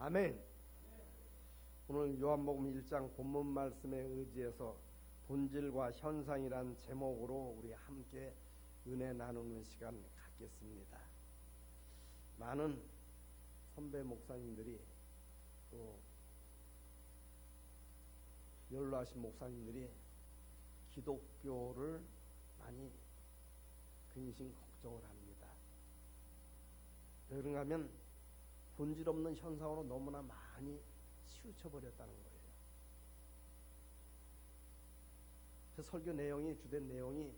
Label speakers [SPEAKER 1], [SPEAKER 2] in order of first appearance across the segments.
[SPEAKER 1] 아멘. 오늘 요한복음 1장 본문 말씀에 의지해서 본질과 현상이란 제목으로 우리 함께 은혜 나누는 시간 갖겠습니다. 많은 선배 목사님들이 또 연로하신 목사님들이 기독교를 많이 근심 걱정을 합니다. 왜 그런가 하면 본질 없는 현상으로 너무나 많이 치우쳐버렸다는 거예요. 그 설교 내용이, 주된 내용이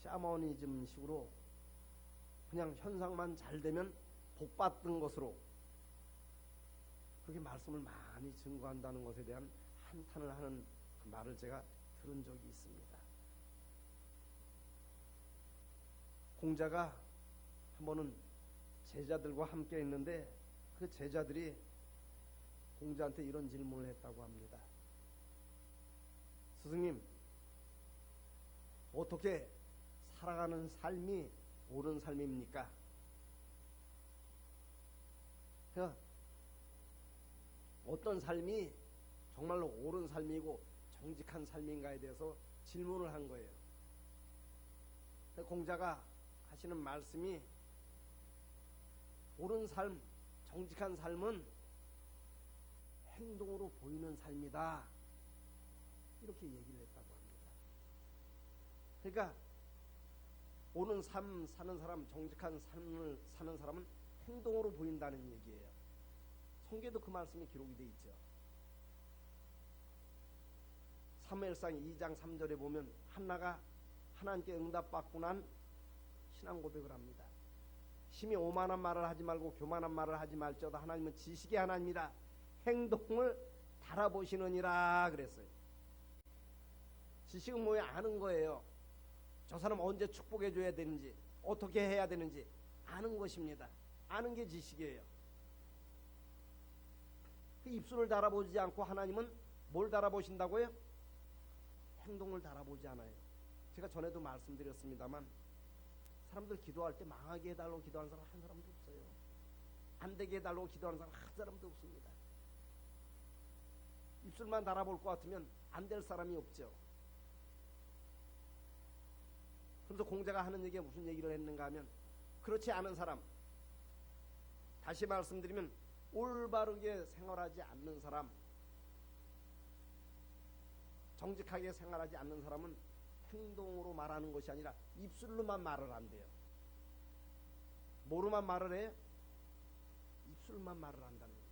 [SPEAKER 1] 샤머니즘 식으로 그냥 현상만 잘 되면 복받은 것으로 그렇게 말씀을 많이 증거한다는 것에 대한 한탄을 하는 그 말을 제가 들은 적이 있습니다. 공자가 한 번은 제자들과 함께 있는데 그 제자들이 공자한테 이런 질문을 했다고 합니다. 스승님, 어떻게 살아가는 삶이 옳은 삶입니까? 어떤 삶이 정말로 옳은 삶이고 정직한 삶인가에 대해서 질문을 한 거예요. 공자가 하시는 말씀이 옳은 삶, 정직한 삶은 행동으로 보이는 삶이다. 이렇게 얘기를 했다고 합니다. 그러니까 옳은 삶 사는 사람, 정직한 삶을 사는 사람은 행동으로 보인다는 얘기예요. 성경에도 그 말씀이 기록이 되어 있죠. 사무엘상 2장 3절에 보면 한나가 하나님께 응답받고 난 신앙 고백을 합니다. 심히 오만한 말을 하지 말고 교만한 말을 하지 말지어다 하나님은 지식의 하나님이라 행동을 달아보시느니라 그랬어요. 지식은 뭐예요? 아는 거예요. 저 사람 언제 축복해 줘야 되는지, 어떻게 해야 되는지 아는 것입니다. 아는 게 지식이에요. 그 입술을 달아보지 않고 하나님은 뭘 달아보신다고요? 행동을 달아보지 않아요. 제가 전에도 말씀드렸습니다만 사람들 기도할 때 망하게 해달라고 기도하는 사람 한 사람도 없어요. 안 되게 해달라고 기도하는 사람 한 사람도 없습니다. 입술만 달아볼 것 같으면 안 될 사람이 없죠. 그래서 공자가 하는 얘기가 무슨 얘기를 했는가 하면 그렇지 않은 사람, 다시 말씀드리면 올바르게 생활하지 않는 사람, 정직하게 생활하지 않는 사람은 행동으로 말하는 것이 아니라 입술로만 말을 한대요. 뭐로만 말을 해요? 입술만 말을 한다는 거죠.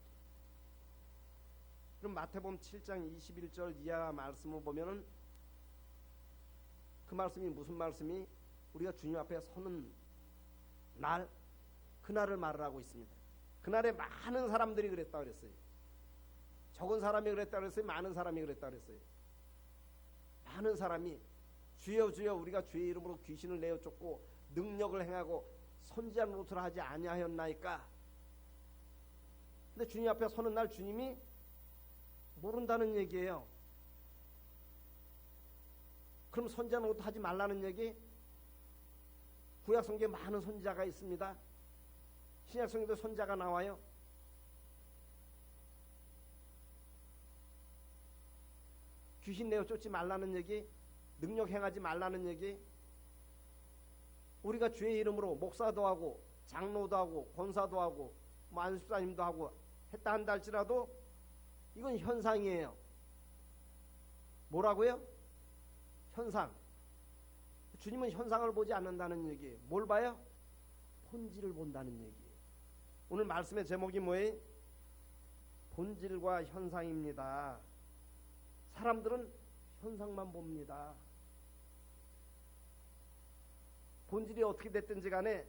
[SPEAKER 1] 그럼 마태복음 7장 21절 이하 말씀을 보면은 그 말씀이 무슨 말씀이? 우리가 주님 앞에 서는 날, 그날을 말을 하고 있습니다. 그날에 많은 사람들이 그랬다 그랬어요. 적은 사람이 그랬다 그랬어요? 많은 사람이 그랬다 그랬어요? 많은 사람이 주여 주여 우리가 주의 이름으로 귀신을 내어 쫓고 능력을 행하고 선지자 노릇을 하지 아니하였나이까. 근데 주님 앞에 서는 날 주님이 모른다는 얘기예요. 그럼 선지자 노릇 하지 말라는 얘기? 구약 성경에 많은 선지자가 있습니다. 신약 성경에도 선지자가 나와요. 귀신 내어 쫓지 말라는 얘기, 능력 행하지 말라는 얘기, 우리가 주의 이름으로 목사도 하고 장로도 하고 권사도 하고 안수사님도 하고 했다 한다 할지라도 이건 현상이에요. 뭐라고요? 현상. 주님은 현상을 보지 않는다는 얘기예요. 뭘 봐요? 본질을 본다는 얘기예요. 오늘 말씀의 제목이 뭐예요? 본질과 현상입니다. 사람들은 현상만 봅니다. 본질이 어떻게 됐든지 간에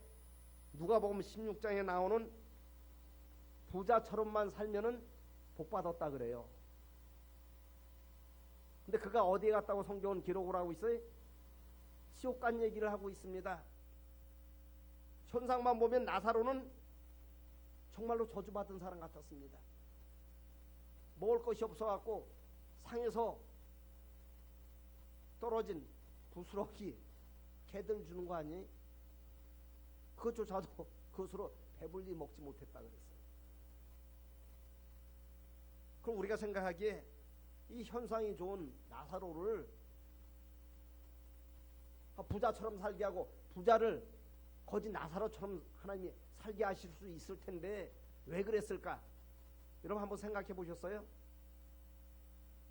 [SPEAKER 1] 누가복음 16장에 나오는 부자처럼만 살면은 복받았다 그래요. 근데 그가 어디에 갔다고 성경은 기록을 하고 있어요? 지옥 간 얘기를 하고 있습니다. 현상만 보면 나사로는 정말로 저주받은 사람 같았습니다. 먹을 것이 없어갖고 상에서 떨어진 부스러기 개들 주는 거 아니에요? 그것조차도 그것으로 배불리 먹지 못했다 그랬어요. 그럼 우리가 생각하기에 이 현상이 좋은 나사로를 부자처럼 살게 하고 부자를 거지 나사로처럼 하나님이 살게 하실 수 있을 텐데 왜 그랬을까? 여러분 한번 생각해 보셨어요?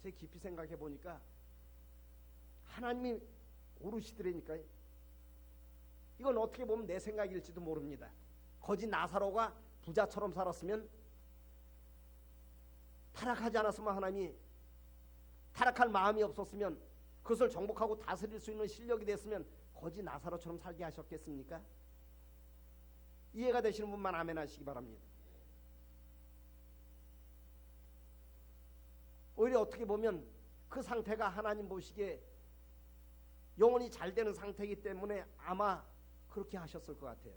[SPEAKER 1] 제 깊이 생각해 보니까 하나님이 오르시더라니까요. 이건 어떻게 보면 내 생각일지도 모릅니다. 거지 나사로가 부자처럼 살았으면, 타락하지 않았으면, 하나님이 타락할 마음이 없었으면, 그것을 정복하고 다스릴 수 있는 실력이 됐으면 거지 나사로처럼 살게 하셨겠습니까? 이해가 되시는 분만 아멘 하시기 바랍니다. 오히려 어떻게 보면 그 상태가 하나님 보시기에 영혼이 잘 되는 상태이기 때문에 아마 그렇게 하셨을 것 같아요.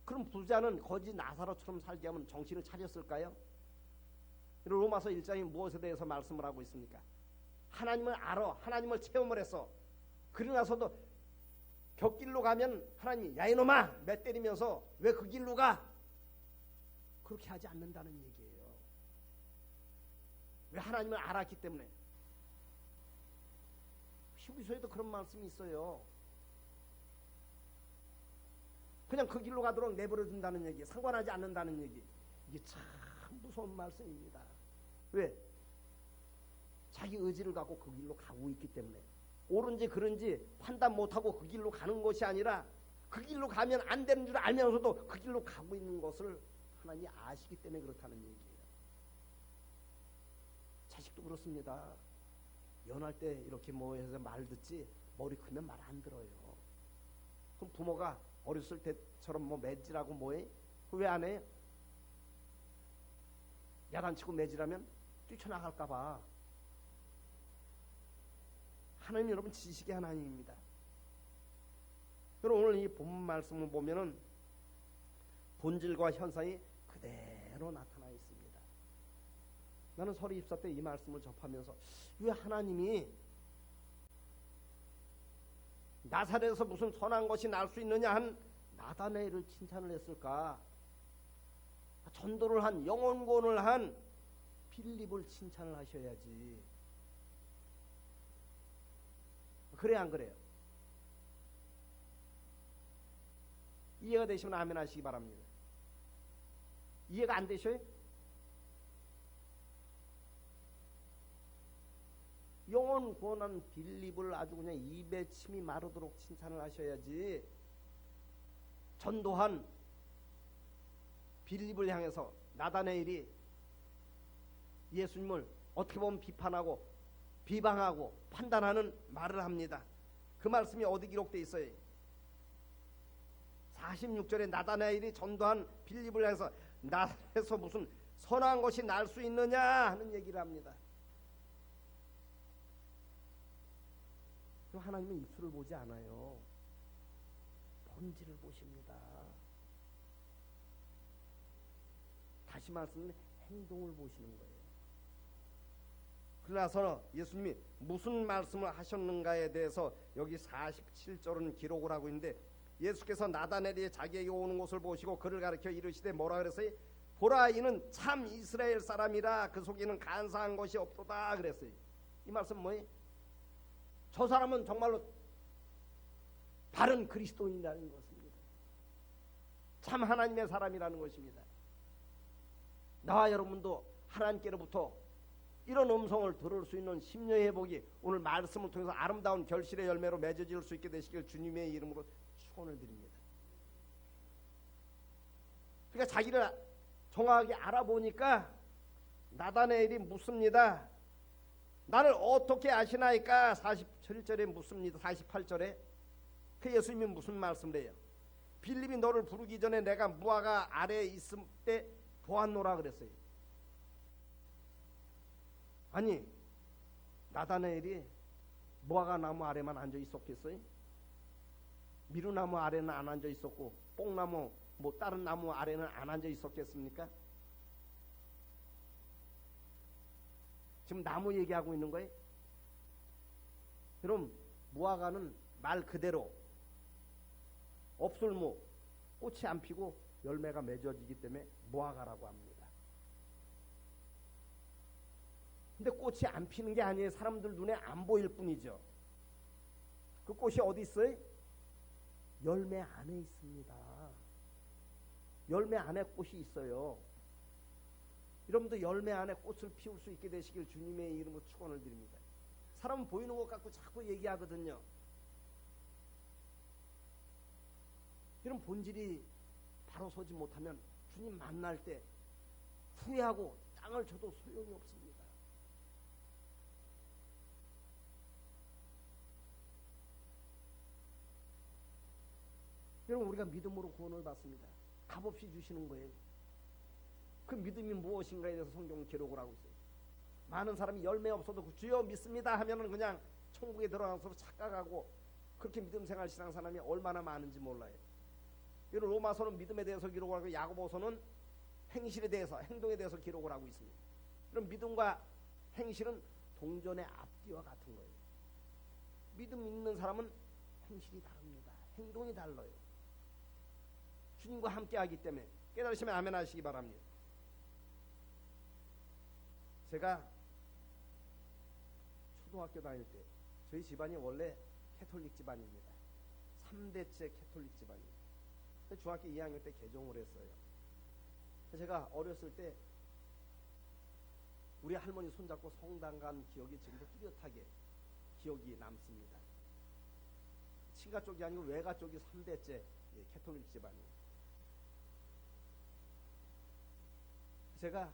[SPEAKER 1] 그럼 부자는 거지 나사로처럼 살게 하면 정신을 차렸을까요? 로마서 1장이 무엇에 대해서 말씀을 하고 있습니까? 하나님을 알아, 하나님을 체험을 해서, 그러고 나서도 곁길로 가면 하나님이 야 이놈아 매 때리면서 왜 그 길로 가? 그렇게 하지 않는다는 얘기예요. 왜? 하나님을 알았기 때문에. 히브리서에도 그런 말씀이 있어요. 그냥 그 길로 가도록 내버려 둔다는 얘기, 상관하지 않는다는 얘기. 이게 참 무서운 말씀입니다. 왜? 자기 의지를 갖고 그 길로 가고 있기 때문에. 옳은지 그른지 판단 못하고 그 길로 가는 것이 아니라 그 길로 가면 안 되는 줄 알면서도 그 길로 가고 있는 것을 하나님이 아시기 때문에 그렇다는 얘기예요. 자식도 그렇습니다. 연할 때 이렇게 뭐 해서 말 듣지 머리 크면 말 안 들어요. 그럼 부모가 어렸을 때처럼 뭐 매질하고 뭐해? 왜 안 해요? 야단치고 매질하면 뛰쳐나갈까봐. 하나님 여러분 지식의 하나님입니다. 그럼 오늘 이 본 말씀을 보면은 본질과 현상이 그대로 나타나 있습니다. 나는 서리 입사 때 이 말씀을 접하면서 왜 하나님이 나사렛에서 무슨 선한 것이 날 수 있느냐 한 나다네엘을 칭찬을 했을까? 전도를 한, 영혼구원을 한 빌립을 칭찬을 하셔야지. 그래 안 그래요? 이해가 되시면 아멘 하시기 바랍니다. 이해가 안 되셔요? 영혼 구원한 빌립을 아주 그냥 입에 침이 마르도록 칭찬을 하셔야지. 전도한 빌립을 향해서 나다네엘이 예수님을 어떻게 보면 비판하고 비방하고 판단하는 말을 합니다. 그 말씀이 어디 기록되어 있어요? 46절에 나다나엘이 전도한 빌립을 향해서 나에서 무슨 선한 것이 날 수 있느냐 하는 얘기를 합니다. 하나님은 입술을 보지 않아요. 본질을 보십니다. 다시 말씀은 행동을 보시는 거예요. 그러나서 예수님이 무슨 말씀을 하셨는가에 대해서 여기 47절은 기록을 하고 있는데, 예수께서 나다넬이 자기에게 오는 것을 보시고 그를 가리켜 이르시되 뭐라 그랬어요? 보라 이는 참 이스라엘 사람이라 그 속에는 간사한 것이 없도다 그랬어요. 이 말씀은 뭐예요? 저 사람은 정말로 바른 그리스도인이라는 것입니다. 참 하나님의 사람이라는 것입니다. 나와 여러분도 하나님께로부터 이런 음성을 들을 수 있는 심령의 회복이 오늘 말씀을 통해서 아름다운 결실의 열매로 맺어질 수 있게 되시길 주님의 이름으로 축원을 드립니다. 그러니까 자기를 정확하게 알아보니까 나다네엘이 묻습니다. 나를 어떻게 아시나이까? 47절에 묻습니다. 48절에 그 예수님이 무슨 말씀을 해요? 빌립이 너를 부르기 전에 내가 무화과 아래에 있을 때 보았노라 그랬어요. 아니 나다네엘이 무화과 나무 아래만 앉아 있었겠어요? 미루나무 아래는 안 앉아 있었고 뽕나무 뭐 다른 나무 아래는 안 앉아 있었겠습니까? 지금 나무 얘기하고 있는 거예요? 그럼 무화과는 말 그대로 없을무, 꽃이 안 피고 열매가 맺어지기 때문에 무화과라고 합니다. 근데 꽃이 안 피는 게 아니에요. 사람들 눈에 안 보일 뿐이죠. 그 꽃이 어디 있어요? 열매 안에 있습니다. 열매 안에 꽃이 있어요. 여러분도 열매 안에 꽃을 피울 수 있게 되시길 주님의 이름으로 축원을 드립니다. 사람은 보이는 것 갖고 자꾸 얘기하거든요. 이런 본질이 바로 서지 못하면 주님 만날 때 후회하고 땅을 쳐도 소용이 없습니다. 여러분, 우리가 믿음으로 구원을 받습니다. 값없이 주시는 거예요. 그 믿음이 무엇인가에 대해서 성경은 기록을 하고 있어요. 많은 사람이 열매 없어도 주여 믿습니다 하면은 그냥 천국에 들어가서 착각하고 그렇게 믿음 생활 신앙 사람이 얼마나 많은지 몰라요. 여러분, 로마서는 믿음에 대해서 기록을 하고 야고보서는 행실에 대해서, 행동에 대해서 기록을 하고 있습니다. 그럼 믿음과 행실은 동전의 앞뒤와 같은 거예요. 믿음 있는 사람은 행실이 다릅니다. 행동이 달라요. 주님과 함께 하기 때문에 깨달으시면 아멘 하시기 바랍니다. 제가 초등학교 다닐 때 저희 집안이 원래 캐톨릭 집안입니다. 3대째 캐톨릭 집안입니다. 중학교 2학년 때 개종을 했어요. 제가 어렸을 때 우리 할머니 손잡고 성당 간 기억이 지금도 뚜렷하게 기억이 남습니다. 친가 쪽이 아니고 외가 쪽이 3대째 캐톨릭 집안이에요. 제가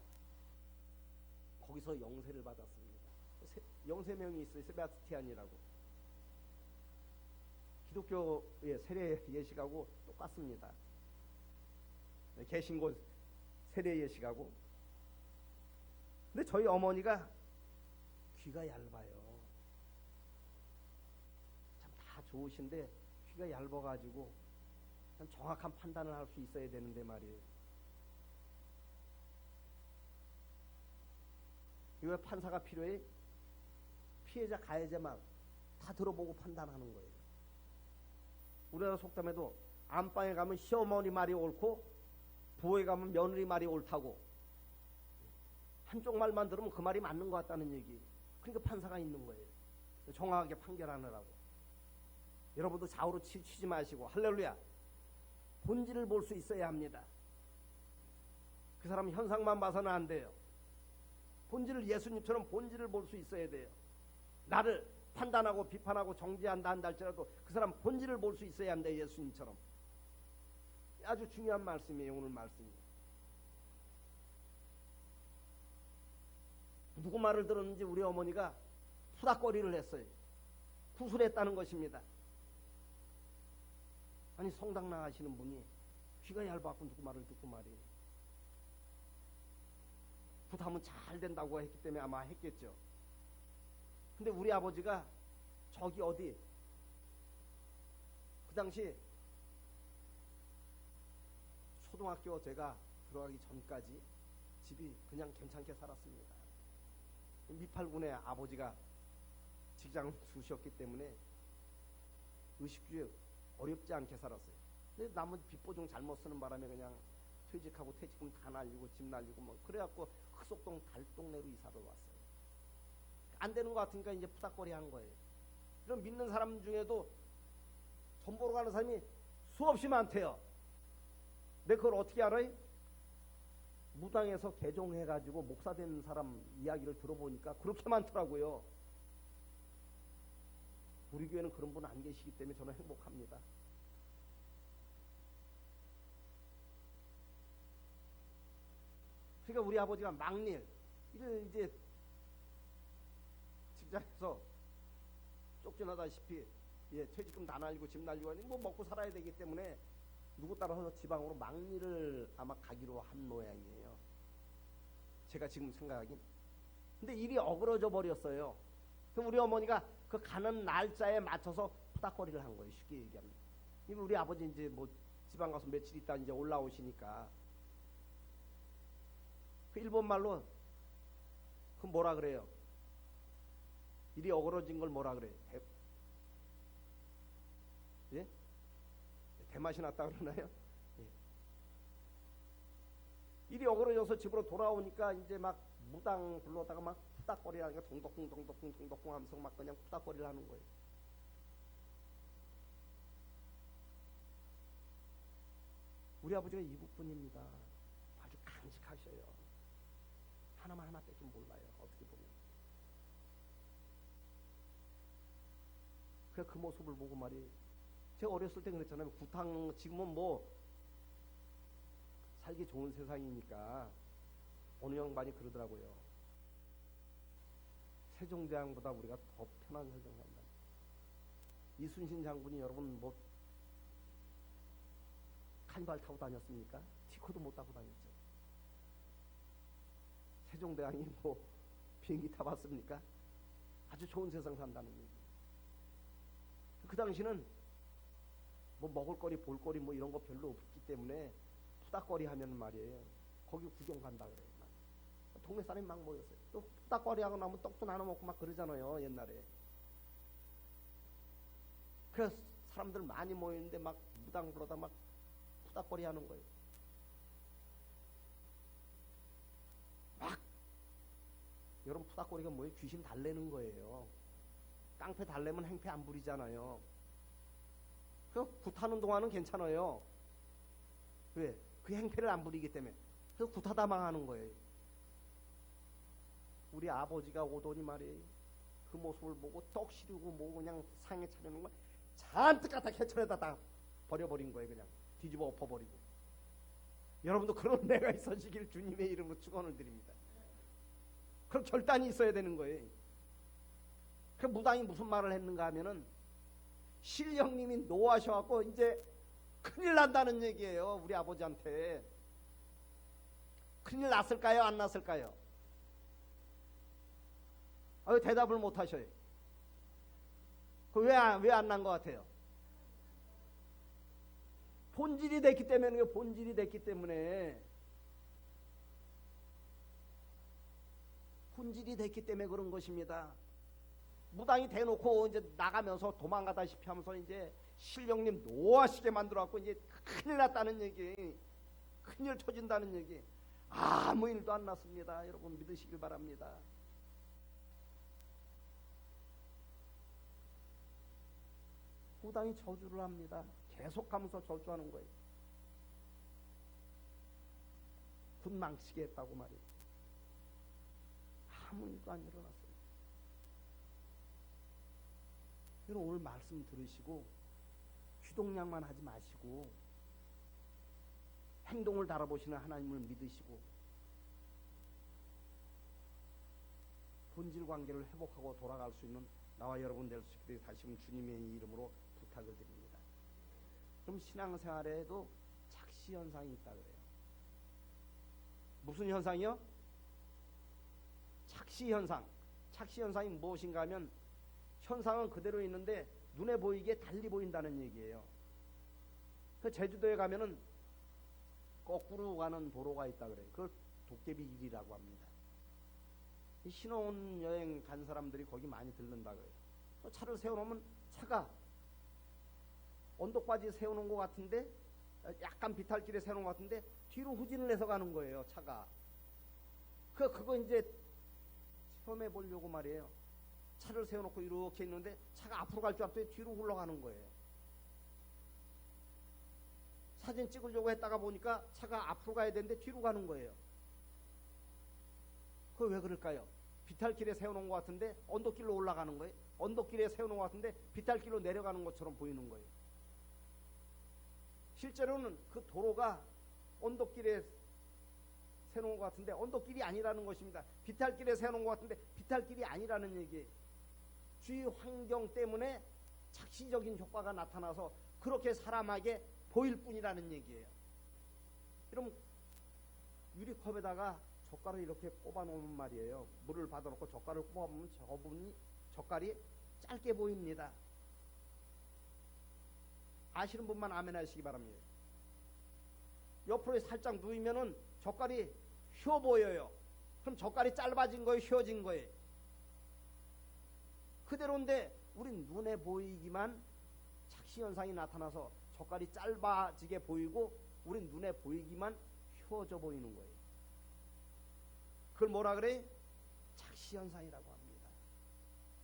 [SPEAKER 1] 거기서 영세를 받았습니다. 영세명이 있어요. 세바스티안이라고. 기독교의 세례 예식하고 똑같습니다. 계신 곳 세례 예식하고. 근데 저희 어머니가 귀가 얇아요. 참 다 좋으신데 귀가 얇아가지고 정확한 판단을 할 수 있어야 되는데 말이에요. 왜 판사가 필요해? 피해자 가해자만 다 들어보고 판단하는 거예요. 우리나라 속담에도 안방에 가면 시어머니 말이 옳고 부엌에 가면 며느리 말이 옳다고, 한쪽 말만 들으면 그 말이 맞는 것 같다는 얘기. 그러니까 판사가 있는 거예요. 정확하게 판결하느라고. 여러분도 좌우로 치지 마시고 할렐루야. 본질을 볼 수 있어야 합니다. 그 사람 현상만 봐서는 안 돼요. 본질을, 예수님처럼 본질을 볼 수 있어야 돼요. 나를 판단하고 비판하고 정죄한다 한다 할지라도 그 사람 본질을 볼 수 있어야 합니다. 예수님처럼. 아주 중요한 말씀이에요. 오늘 말씀이. 누구 말을 들었는지 우리 어머니가 푸닥거리를 했어요. 구술했다는 것입니다. 아니, 성당 나가시는 분이 귀가 얇아갖고 누구 말을 듣고 말이에요. 부담은 잘 된다고 했기 때문에 아마 했겠죠. 근데 우리 아버지가 저기 어디 그 당시 초등학교 제가 들어가기 전까지 집이 그냥 괜찮게 살았습니다. 미팔군에 아버지가 직장 주셨기 때문에 의식주에 어렵지 않게 살았어요. 근데 나머지 빚보증 잘못 쓰는 바람에 그냥 퇴직하고 퇴직금 다 날리고 집 날리고 뭐 그래갖고 흑석동 달동네로 이사를 왔어요. 안 되는 것 같으니까 이제 푸닥거리 한 거예요. 그럼 믿는 사람 중에도 돈 보러 가는 사람이 수없이 많대요. 근데 그걸 어떻게 알아요? 무당에서 개종해가지고 목사 된 사람 이야기를 들어보니까 그렇게 많더라고요. 우리 교회는 그런 분 안 계시기 때문에 저는 행복합니다. 그러니까 우리 아버지가 막일 이제 직장에서 쫓겨나다시피 퇴직금 다 날리고 집 날리고 하니 뭐 먹고 살아야 되기 때문에 누구 따라서 지방으로 막일을 아마 가기로 한 모양이에요. 제가 지금 생각하긴. 근데 일이 어그러져 버렸어요. 그럼 우리 어머니가 그 가는 날짜에 맞춰서 푸닥거리를 한 거예요. 쉽게 얘기하면. 우리 아버지 이제 뭐 지방 가서 며칠 있다 이제 올라오시니까 그 일본 말로 그 뭐라 그래요? 일이 어그러진 걸 뭐라 그래요? 대맛이 났다 그러나요? 예. 일이 어그러져서 집으로 돌아오니까 이제 막 무당 불러다가 막 푸닥거리 하니까 동덕궁 하면서 막 그냥 푸닥거리를 하는 거예요. 우리 아버지가 이국분입니다. 아주 강직하셔요. 하나 뺏기 몰라요. 어떻게 보면. 그래서 그 모습을 보고 말이, 제가 어렸을 때 그랬잖아요. 구탕, 지금은 뭐 살기 좋은 세상이니까 어느 양반이 그러더라고요. 세종대왕보다 우리가 더 편한 세상을 한다. 이순신 장군이 여러분 뭐 카니발 타고 다녔습니까? 티코도 못 타고 다녔죠. 세종대왕이 뭐 비행기 타봤습니까? 아주 좋은 세상 산다는 얘기. 그 당시는 뭐 먹을거리 볼거리 뭐 이런 거 별로 없기 때문에 푸닥거리 하면 말이에요, 거기 구경 간다 그래요. 동네 사람이 막 모였어요. 또 푸닥거리 하고 나면 떡도 나눠 먹고 막 그러잖아요, 옛날에. 그래서 사람들 많이 모이는데 막 무당 불러다 막 푸닥거리 하는 거예요. 막 여러분, 푸닥거리가 뭐예요? 귀신 달래는 거예요. 깡패 달래면 행패 안 부리잖아요. 그 굿하는 동안은 괜찮아요. 왜? 그 행패를 안 부리기 때문에. 그래서 굿하다 망하는 거예요. 우리 아버지가 오더니 말이에요, 그 모습을 보고 떡 시르고 뭐 그냥 상에 차려놓은 거 잔뜩 갖다 개천에다 다 버려버린 거예요. 그냥 뒤집어 엎어버리고. 여러분도 그런 내가 있어지길 주님의 이름으로 축원을 드립니다. 그럼 결단이 있어야 되는 거예요. 그 무당이 무슨 말을 했는가 하면은, 신령님이 노하셔갖고 이제 큰일 난다는 얘기예요. 우리 아버지한테. 큰일 났을까요? 안 났을까요? 대답을 못 하셔요. 그 왜 안 난 것 같아요? 본질이 됐기 때문에, 본질이 됐기 때문에. 본질이 됐기 때문에 그런 것입니다. 무당이 대놓고 이제 나가면서 도망가다시피 하면서 이제 신령님 노하시게 만들어갖고 이제 큰일 났다는 얘기, 큰일 터진다는 얘기. 아무 일도 안 났습니다. 여러분 믿으시길 바랍니다. 무당이 저주를 합니다. 계속하면서 저주하는 거예요. 군 망치게 했다고 말이에요. 아무 일도 안 일어났어요. 여러분 오늘 말씀 들으시고 휘동량만 하지 마시고 행동을 달아보시는 하나님을 믿으시고 본질 관계를 회복하고 돌아갈 수 있는 나와 여러분 될 수 있게 다시 한번 주님의 이름으로 부탁을 드립니다. 그럼 신앙생활에도 착시 현상이 있다 그래요. 무슨 현상이요? 착시 현상. 착시 현상이 무엇인가 하면, 현상은 그대로 있는데 눈에 보이게 달리 보인다는 얘기예요. 그 제주도에 가면은 거꾸로 가는 도로가 있다 그래요. 그걸 도깨비길이라고 합니다. 신혼여행 간 사람들이 거기 많이 들른다 그래요. 차를 세워놓으면 차가 언덕바지에 세워놓은 것 같은데, 약간 비탈길에 세워놓은 것 같은데 뒤로 후진을 해서 가는 거예요, 차가. 그거 이제 시험해 보려고 말이에요. 차를 세워놓고 이렇게 있는데 차가 앞으로 갈 줄 알았더니 뒤로 흘러가는 거예요. 사진 찍으려고 했다가 보니까 차가 앞으로 가야 되는데 뒤로 가는 거예요. 그거 왜 그럴까요? 비탈길에 세워놓은 것 같은데 언덕길로 올라가는 거예요. 언덕길에 세워놓은 것 같은데 비탈길로 내려가는 것처럼 보이는 거예요. 실제로는 그 도로가 언덕길에 세워놓은 것 같은데 언덕길이 아니라는 것입니다. 비탈길에 세워놓은 것 같은데 비탈길이 아니라는 얘기예요. 주위 환경 때문에 착시적인 효과가 나타나서 그렇게 사람에게 보일 뿐이라는 얘기예요. 그럼 유리컵에다가 젓갈을 이렇게 꼽아놓으면 말이에요, 물을 받아놓고 젓갈을 꼽아보면 젓갈이 짧게 보입니다. 아시는 분만 아멘 하시기 바랍니다. 옆으로 살짝 누이면은 젓갈이 휘어 보여요. 그럼 젓갈이 짧아진 거예요, 휘어진 거예요? 그대로인데 우리 눈에 보이기만 착시 현상이 나타나서 젓갈이 짧아지게 보이고 우리 눈에 보이기만 휘어져 보이는 거예요. 그걸 뭐라 그래? 착시현상이라고 합니다.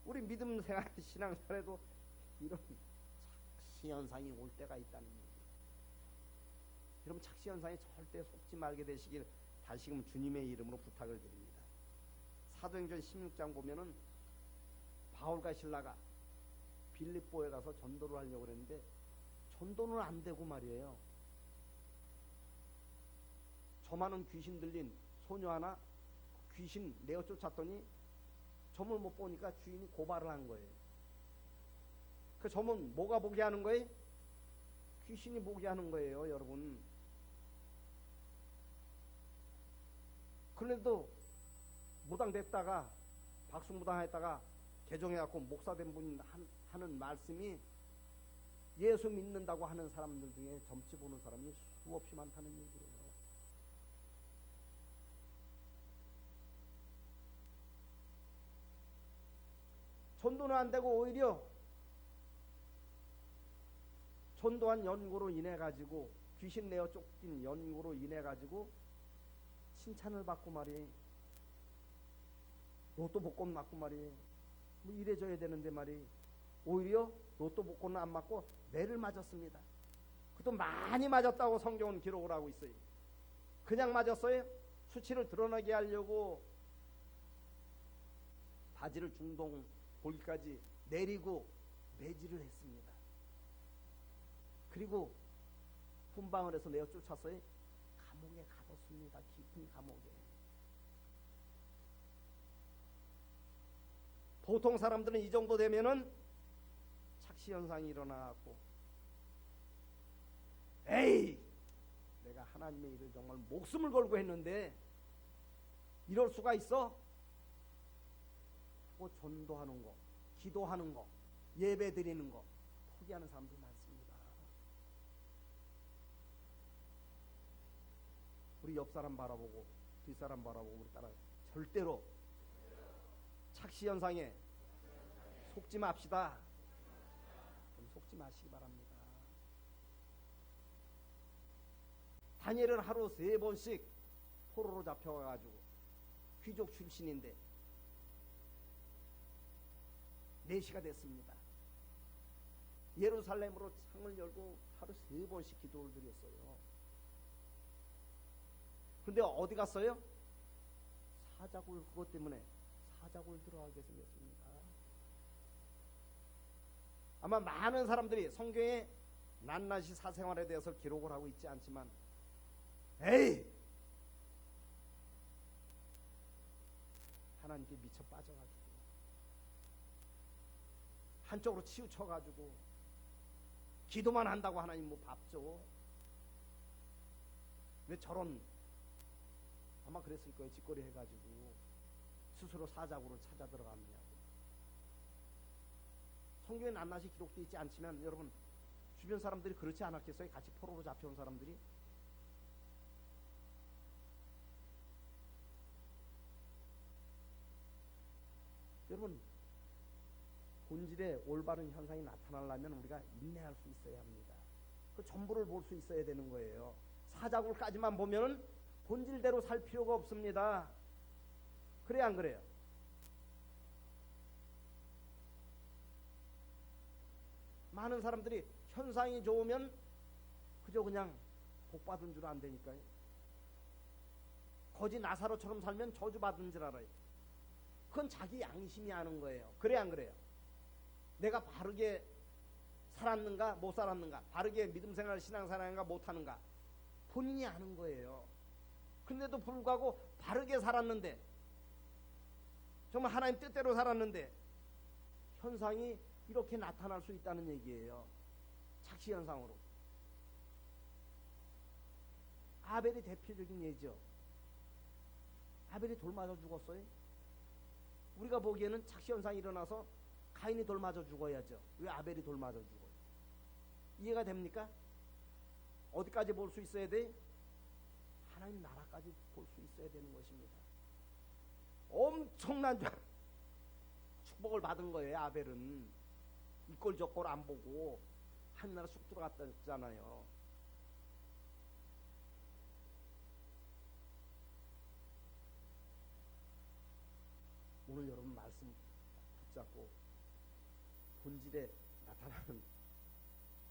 [SPEAKER 1] 우리 믿음 생활 신앙생활에도 이런 착시현상이 올 때가 있다는 얘기예요. 여러분 착시현상에 절대 속지 말게 되시길 다시금 주님의 이름으로 부탁을 드립니다. 사도행전 16장 보면은 바울과 신라가 빌립보에 가서 전도를 하려고 그랬는데 전도는 안 되고 말이에요. 저 많은 귀신 들린 소녀 하나 귀신 내어 쫓았더니 점을 못 보니까 주인이 고발을 한 거예요. 그 점은 뭐가 보게 하는 거예요? 귀신이 보게 하는 거예요, 여러분. 그런데도 무당됐다가 박수무당했다가 개종해갖고 목사된 분이 하는 말씀이 예수 믿는다고 하는 사람들 중에 점치 보는 사람이 수없이 많다는 얘기예요. 전도는 안 되고 오히려 전도한 연고로 인해 가지고 귀신 내어 쫓긴 연고로 인해 가지고 칭찬을 받고 말이에요. 로또 복권 맞고 말이에요. 뭐 이래줘야 되는데 말이에요. 오히려 로또 복권은 안 맞고 매를 맞았습니다. 그것도 많이 맞았다고 성경은 기록을 하고 있어요. 그냥 맞았어요? 수치를 드러나게 하려고 바지를 중동 볼기까지 내리고 매질을 했습니다. 그리고 훈방을 해서 내어 쫓았어요. 감옥에 가뒀습니다. 깊은 감옥에. 보통 사람들은 이 정도 되면은 착시현상이 일어나고 에이 내가 하나님의 일을 정말 목숨을 걸고 했는데 이럴 수가 있어? 하고 전도하는 거, 기도하는 거, 예배 드리는 거 포기하는 사람들이 많습니다. 우리 옆 사람 바라보고 뒷 사람 바라보고 우리 따라 절대로 착시현상에 속지 맙시다. 속지 마시기 바랍니다. 다니엘은 하루 3번씩 포로로 잡혀가지고 귀족 출신인데 4시가 됐습니다. 예루살렘으로 창을 열고 하루 3번씩 기도를 드렸어요. 그런데 어디 갔어요? 사자굴, 그것 때문에 사자굴 들어가게 생겼습니다. 아마 많은 사람들이 성경에 낱낱이 사생활에 대해서 기록을 하고 있지 않지만 에이 하나님께 미쳐 빠져가지고 한쪽으로 치우쳐가지고 기도만 한다고 하나님 뭐 밥 줘? 왜 저런 아마 그랬을 거예요. 짓거리 해가지고 스스로 사자굴을 찾아 들어갔느냐고. 성경에 낱낱이 기록되어 있지 않지만 여러분 주변 사람들이 그렇지 않았겠어요? 같이 포로로 잡혀온 사람들이. 여러분 본질의 올바른 현상이 나타나려면 우리가 인내할 수 있어야 합니다. 그 전부를 볼 수 있어야 되는 거예요. 사자굴까지만 보면은 본질대로 살 필요가 없습니다. 그래야 안 그래요? 많은 사람들이 현상이 좋으면 그저 그냥 복받은 줄 안다니까요. 거지 나사로처럼 살면 저주받은 줄 알아요. 그건 자기 양심이 아는 거예요. 그래 안 그래요? 내가 바르게 살았는가 못 살았는가, 바르게 믿음생활 신앙생활인가 못하는가 본인이 아는 거예요. 근데도 불구하고 바르게 살았는데 정말 하나님 뜻대로 살았는데 현상이 이렇게 나타날 수 있다는 얘기예요. 착시현상으로. 아벨이 대표적인 예죠. 아벨이 돌 맞아 죽었어요. 우리가 보기에는 착시현상이 일어나서 가인이 돌 맞아 죽어야죠. 왜 아벨이 돌 맞아 죽어요? 이해가 됩니까? 어디까지 볼 수 있어야 돼? 하나님 나라까지 볼 수 있어야 되는 것입니다. 엄청난 축복을 받은 거예요. 아벨은 이꼴 저꼴 안 보고 하늘나라 쑥 들어갔다잖아요. 오늘 여러분 말씀 붙잡고 본질에 나타나는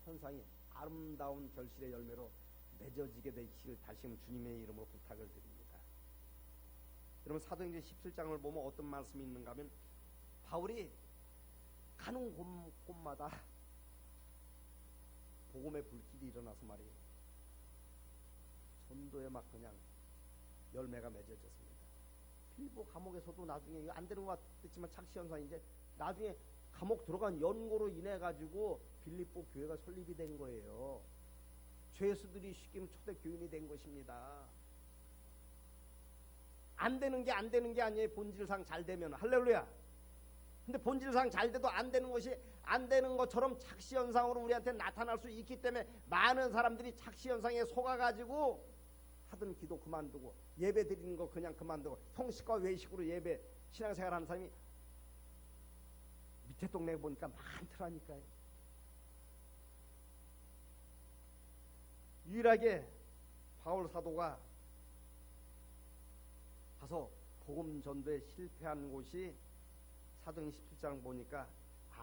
[SPEAKER 1] 현상이 아름다운 결실의 열매로 맺어지게 되기를 다시금 주님의 이름으로 부탁을 드립니다. 여러분 사도행전 17장을 보면 어떤 말씀이 있는가 하면 바울이 가는 곳마다 복음의 불길이 일어나서 말이에요. 전도에 막 그냥 열매가 맺어졌습니다. 필리포 감옥에서도 나중에 이거 안 되는 것 같았지만 착시 현상인데 나중에 감옥 들어간 연고로 인해 가지고 빌립보 교회가 설립이 된 거예요. 죄수들이 쉽게 초대 교인이 된 것입니다. 안 되는 게 아니에요. 본질상 잘 되면 할렐루야. 근데 본질상 잘 돼도 안 되는 것이 안 되는 것처럼 착시 현상으로 우리한테 나타날 수 있기 때문에 많은 사람들이 착시 현상에 속아 가지고 하던 기도 그만두고 예배 드리는 거 그냥 그만두고 형식과 외식으로 예배 신앙생활 하는 사람이 밑에 동네에 보니까 많더라니까요. 유일하게 바울 사도가 가서 복음 전도에 실패한 곳이 사도행 17장 보니까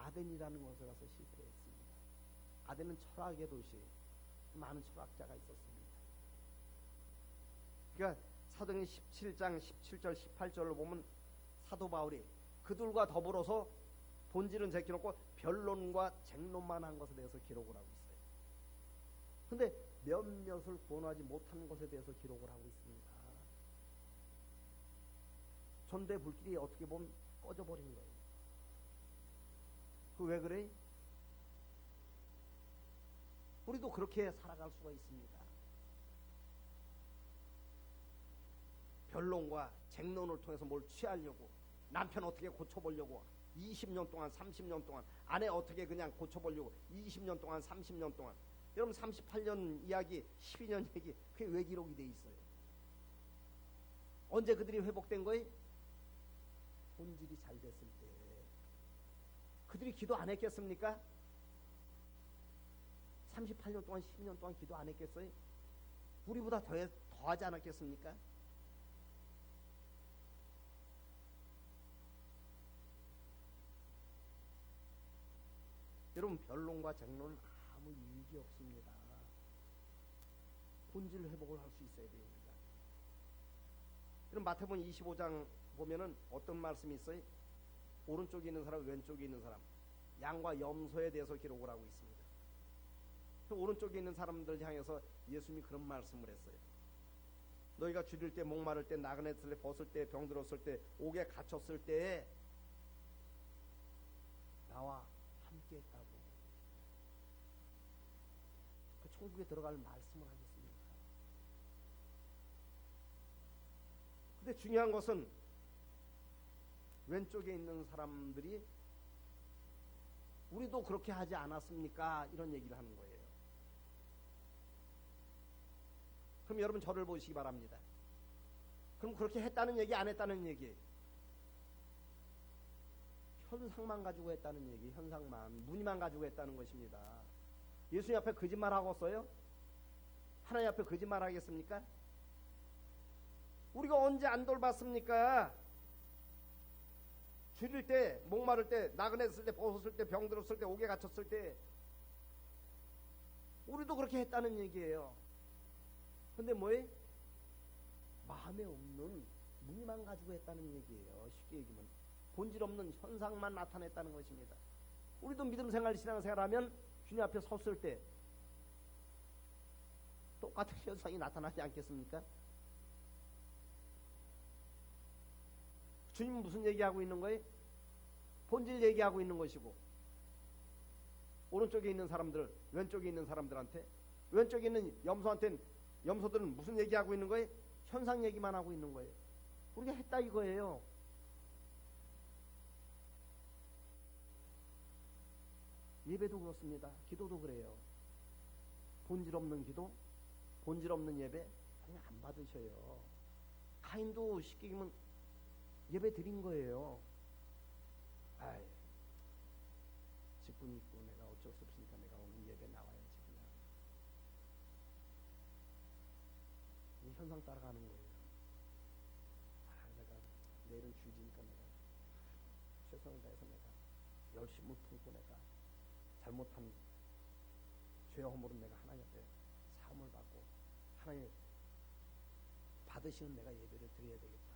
[SPEAKER 1] 아덴이라는 곳에 가서 실패했습니다. 아덴은 철학의 도시, 많은 철학자가 있었습니다. 그러니까 사도행 17장 17절 18절을 보면 사도 바울이 그들과 더불어서 본질은 제껴놓고 변론과 쟁론만 한 것에 대해서 기록을 하고 있어요. 근데 몇몇을 구원하지 못한 것에 대해서 기록을 하고 있습니다. 전도의 불길이 어떻게 보면 꺼져버린 거예요. 그 왜 그래? 우리도 그렇게 살아갈 수가 있습니다. 변론과 쟁론을 통해서 뭘 취하려고, 남편 어떻게 고쳐보려고 20년 동안 30년 동안, 아내 어떻게 그냥 고쳐보려고 20년 동안 30년 동안, 여러분 38년 이야기 12년 얘기 그게 왜 기록이 돼 있어요? 언제 그들이 회복된 거예요? 본질이 잘 됐을 때. 그들이 기도 안 했겠습니까? 38년 동안 12년 동안 기도 안 했겠어요? 우리보다 더하지 않았겠습니까? 여러분 변론과 쟁론은 아무 유익이 없습니다. 본질 회복을 할 수 있어야 됩니다. 그럼 마태복음 25장 보면은 어떤 말씀이 있어요? 오른쪽에 있는 사람, 왼쪽에 있는 사람, 양과 염소에 대해서 기록을 하고 있습니다. 오른쪽에 있는 사람들 향해서 예수님이 그런 말씀을 했어요. 너희가 줄일 때, 목마를 때, 나그네들 때, 벗을 때, 병들었을 때, 옥에 갇혔을 때에 나와 함께 했다고. 그 천국에 들어갈 말씀을 하겠습니다. 근데 중요한 것은 왼쪽에 있는 사람들이 우리도 그렇게 하지 않았습니까? 이런 얘기를 하는 거예요. 그럼 여러분 저를 보시기 바랍니다. 그럼 그렇게 했다는 얘기, 안 했다는 얘기? 현상만 가지고 했다는 얘기, 현상만, 무늬만 가지고 했다는 것입니다. 예수님 앞에 거짓말하고 써요? 하나님 앞에 거짓말 하겠습니까? 우리가 언제 안 돌봤습니까? 줄일 때, 목마를 때, 나그네었을 때, 벗었을 때, 병들었을 때, 옥에 갇혔을 때 우리도 그렇게 했다는 얘기예요. 근데 뭐예요? 마음에 없는 무늬만 가지고 했다는 얘기예요. 쉽게 얘기하면 본질 없는 현상만 나타냈다는 것입니다. 우리도 믿음 생활, 신앙 생활하면 주님 앞에 섰을 때 똑같은 현상이 나타나지 않겠습니까? 주님은 무슨 얘기하고 있는 거예요? 본질 얘기하고 있는 것이고, 오른쪽에 있는 사람들, 왼쪽에 있는 사람들한테, 왼쪽에 있는 염소한테는, 염소들은 무슨 얘기하고 있는 거예요? 현상 얘기만 하고 있는 거예요. 우리가 했다 이거예요. 예배도 그렇습니다. 기도도 그래요. 본질 없는 기도, 본질 없는 예배 그냥 안 받으셔요. 가인도 쉽게 얘기하면 예배 드린 거예요. 아이, 직분이 있고 내가 어쩔 수 없으니까 내가 오늘 예배 나와 현상 따라가는 거예요. 내가 내일은 주일이니까 내가 최선을 다해서 내가 열심을 품고 내가 잘못한 죄 허물은 내가 하나님 앞에 사함을 받고 하나님 받으시는 내가 예배를 드려야 되겠다.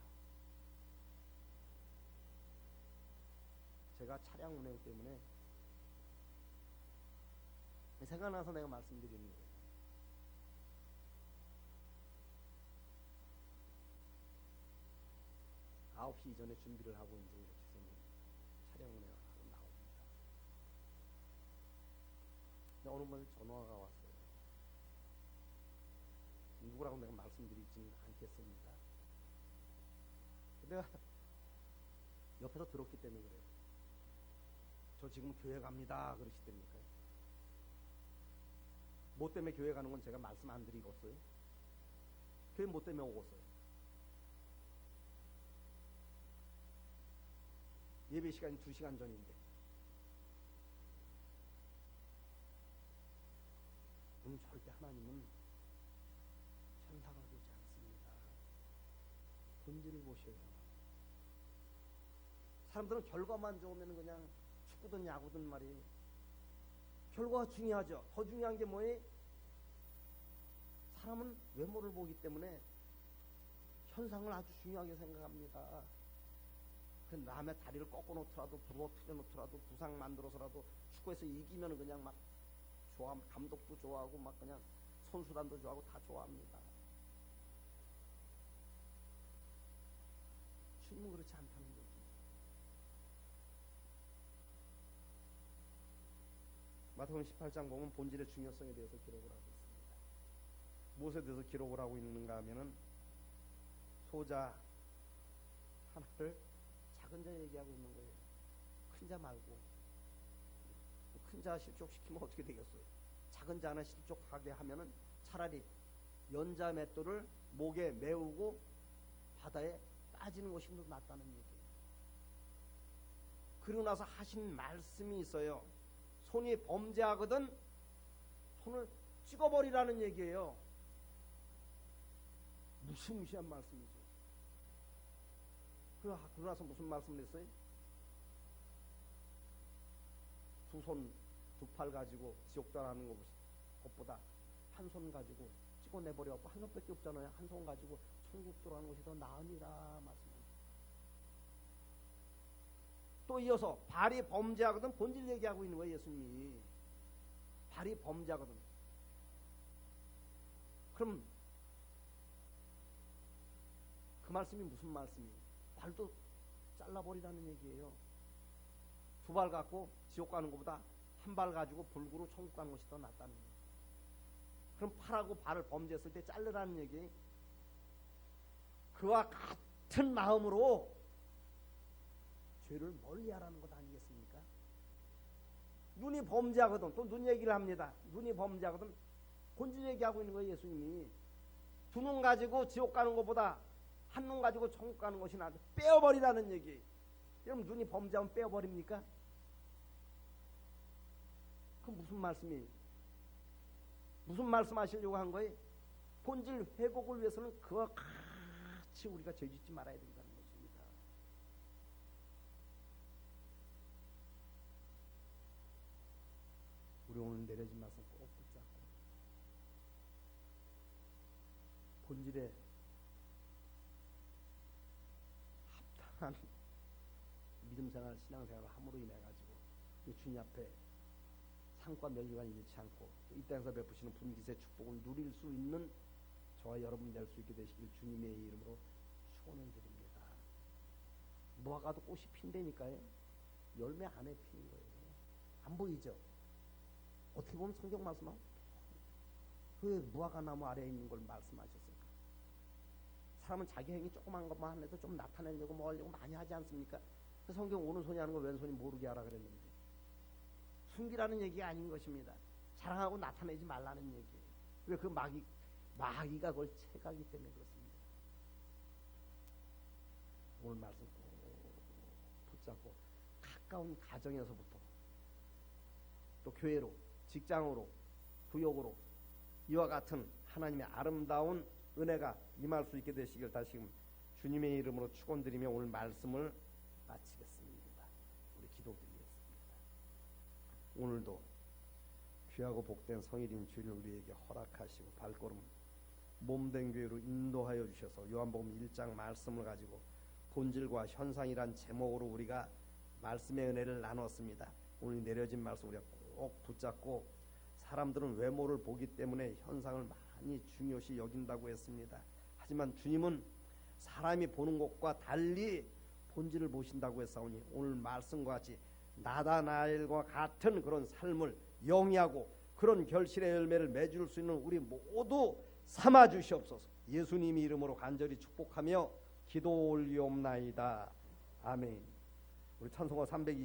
[SPEAKER 1] 제가 차량 운행 때문에 생각나서 내가 말씀드리는 거예요. 아홉 시 이전에 준비를 하고 이제 이렇게 생긴 차량 운행을 하고 나옵니다. 근데 어느 날 전화가 왔어요. 누구라고 내가 말씀드리지는 않겠습니다. 내가 옆에서 들었기 때문에 그래요. 저 지금 교회 갑니다 그러시답니까? 뭐 때문에 교회 가는 건 제가 말씀 안 드리겠어요? 교회 뭐 때문에 오겠어요? 예배 시간이 2시간 전인데 절대 하나님은 현사가 되지 않습니다. 본질을 보셔요. 사람들은 결과만 좋으면 그냥 축구든 야구든 말이에요. 결과가 중요하죠. 더 중요한 게 뭐예요? 사람은 외모를 보기 때문에 현상을 아주 중요하게 생각합니다. 그 남의 다리를 꺾어 놓더라도 부러뜨려 놓더라도 부상 만들어서라도 축구에서 이기면 그냥 막 좋아, 감독도 좋아하고 막 그냥 선수단도 좋아하고 다 좋아합니다. 주님은 그렇지 않다는 거죠. 마태복음 18장 보면 본질의 중요성에 대해서 기록을 하고 있습니다. 무엇에 대해서 기록을 하고 있는가 하면은 소자 하나를 작은 자 얘기하고 있는 거예요. 큰 자 말고. 큰 자 실족시키면 어떻게 되겠어요? 작은 자 하나 실족하게 하면은 차라리 연자 맷돌을 목에 메우고 바다에 빠지는 것이 더 낫다는 얘기예요. 그리고 나서 하신 말씀이 있어요. 손이 범죄하거든 손을 찍어버리라는 얘기예요. 무시무시한 말씀이죠. 그러고 나서 무슨 말씀을 했어요? 두 손, 두 팔 가지고 지옥 달하는 것보다 한 손 가지고 찍어내버려갖고 한 손밖에 없잖아요. 한 손 가지고 천국 들어가는 것이 더 나으니라 말씀합니다. 또 이어서 발이 범죄하거든 본질 얘기하고 있는 거예요. 예수님이 발이 범죄하거든. 그럼 그 말씀이 무슨 말씀이에요? 발도 잘라버리라는 얘기예요. 두 발 갖고 지옥 가는 것보다 한 발 가지고 불구로 천국 가는 것이 더 낫다는 거예요. 그럼 팔하고 발을 범죄했을 때 자르라는 얘기. 그와 같은 마음으로 죄를 멀리하라는 것 아니겠습니까? 눈이 범죄하거든. 또 눈 얘기를 합니다. 눈이 범죄하거든 본질 얘기하고 있는 거예요. 예수님이 두 눈 가지고 지옥 가는 것보다 한 눈 가지고 천국 가는 것이 나아. 빼어버리라는 얘기. 여러분 눈이 범죄하면 빼어버립니까? 그 무슨 말씀이에요? 무슨 말씀 하시려고 한 거예요? 본질 회복을 위해서는 그와 같이 우리가 죄짓지 말아야 된다는 것입니다. 우리 오늘 내려진 말씀 꼭 붙잡고 본질에 합당한 믿음생활, 신앙생활을 함으로 인해 가지고 주님 앞에 상과 멸류관이 잃지 않고 이 땅에서 베푸시는 분깃의 축복을 누릴 수 있는 저와 여러분이 될 수 있게 되시길 주님의 이름으로 축원드립니다. 무화과도 꽃이 핀다니까요. 열매 안에 피는 거예요. 안 보이죠? 어떻게 보면 성경 말씀하고 그 무화과 나무 아래에 있는 걸 말씀하셨을까? 사람은 자기 행위 조그만 것만 해도 좀 나타내려고 뭐 하려고 많이 하지 않습니까? 그 성경 오른손이 하는 거 왼손이 모르게 하라 그랬는데 숨기라는 얘기가 아닌 것입니다. 자랑하고 나타내지 말라는 얘기예요. 왜 그 마귀가 그걸 채가기 때문에 그렇습니다. 오늘 말씀 꼭 붙잡고 가까운 가정에서부터 또 교회로, 직장으로, 구역으로 이와 같은 하나님의 아름다운 은혜가 임할 수 있게 되시길 다시금 주님의 이름으로 축원드리며 오늘 말씀을 마치겠습니다. 우리 기도드리겠습니다. 오늘도 귀하고 복된 성일인 주를 우리에게 허락하시고 발걸음 몸된 교회로 인도하여 주셔서 요한복음 1장 말씀을 가지고 본질과 현상이란 제목으로 우리가 말씀의 은혜를 나눴습니다. 오늘 내려진 말씀 우리가 꼭 붙잡고, 사람들은 외모를 보기 때문에 현상을 많이 중요시 여긴다고 했습니다. 하지만 주님은 사람이 보는 것과 달리 본질을 보신다고 했사오니 오늘 말씀과 같이 나다나엘과 같은 그런 삶을 영위하고 그런 결실의 열매를 맺을 수 있는 우리 모두 삼아 주시옵소서. 예수님 이름으로 간절히 축복하며 기도 올리옵나이다. 아멘. 우리 찬송가 320